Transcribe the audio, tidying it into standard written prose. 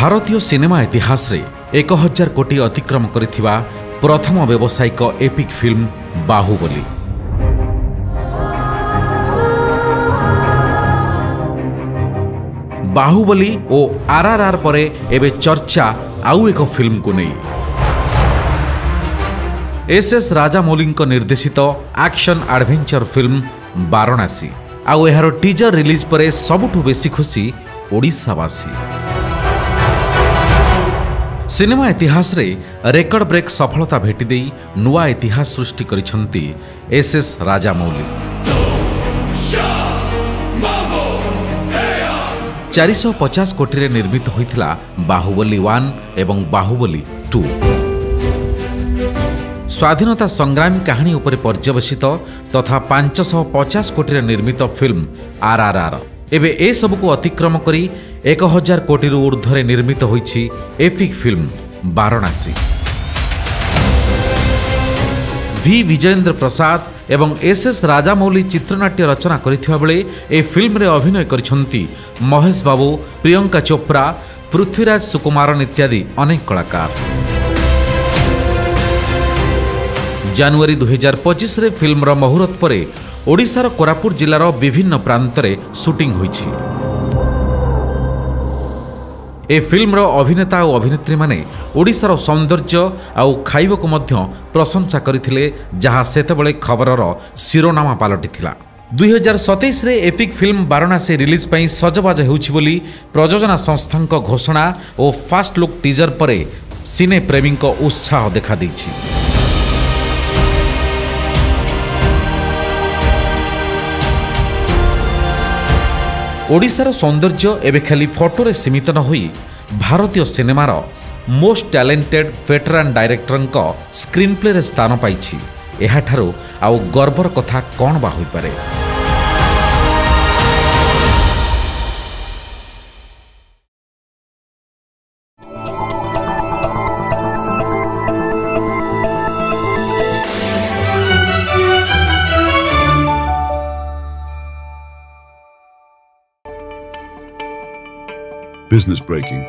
भारतीय सिनेमा इतिहास रे 1000 कोटी अतिक्रम करिथिबा प्रथम व्यावसायिक एपिक फिल्म बाहुबली। बाहुबली और आरआरआर परे एबे चर्चा आउ एक फिल्म को नहीं एस राजामौली निर्देशित एक्शन एडवेंचर फिल्म वाराणसी आउ एहार टीजर रिलीज परे सबुठु बेसी खुशी ओडिशावासी। सिनेमा इतिहास रे रेकर्ड ब्रेक सफलता भेटी देई नुआ इतिहास सृष्टि करिसंती एस राजामौली। 450 कोटी रे निर्मित होइथिला बाहुबली 1 एवं बाहुबली 2। स्वाधीनता संग्रामी कहानी उपरे पर्यवसित तथा 550 कोटी रे निर्मित फिल्म आरआरआर एबे ए सबको अतिक्रम करी 1000 कोटी रु ऊर्ध्वरे निर्मित होइछि epic film Varanasi. V Vijayendra Prasad एवं एस राजामौली चित्रनाट्य रचना करिथिबा बेले ए फिल्म रे अभिनय करिसंती महेश बाबू, प्रियंका चोप्रा, पृथ्वीराज सुकुमारन इत्यादि अनेक कलाकार। जनवरी 2025 रे फिल्मर मुहूर्त परे ओडिशार कोरापुट जिलार विभिन्न प्रांतरे शूटिंग होइछि। ए फिल्मर अभिनेता और अभिनेत्री माने ओडिशार सौंदर्य आउ खाइबको मध्य प्रशंसा करिथिले जहाँ सेतेबेले खबरर शिरोनामा पालटिथिला। 2027 रे एपिक फिल्म वाराणसी रिलीज पई सजबाज हेउछि बोली प्रयोजना संस्थांक घोषणा और फास्ट लुक टीजर परे सिने प्रेमी उत्साह देखा दैछि। ओडिशार सौंदर्य एबे खाली फोटोरे सीमित न होई भारतीय सिनेमार मोस्ट टैलेंटेड वेटरान डायरेक्टरंक स्क्रीन प्ले रे स्थान पाइछि। एहाठारो आउ गर्वर कथा कौन बा होई पारे। Business breaking.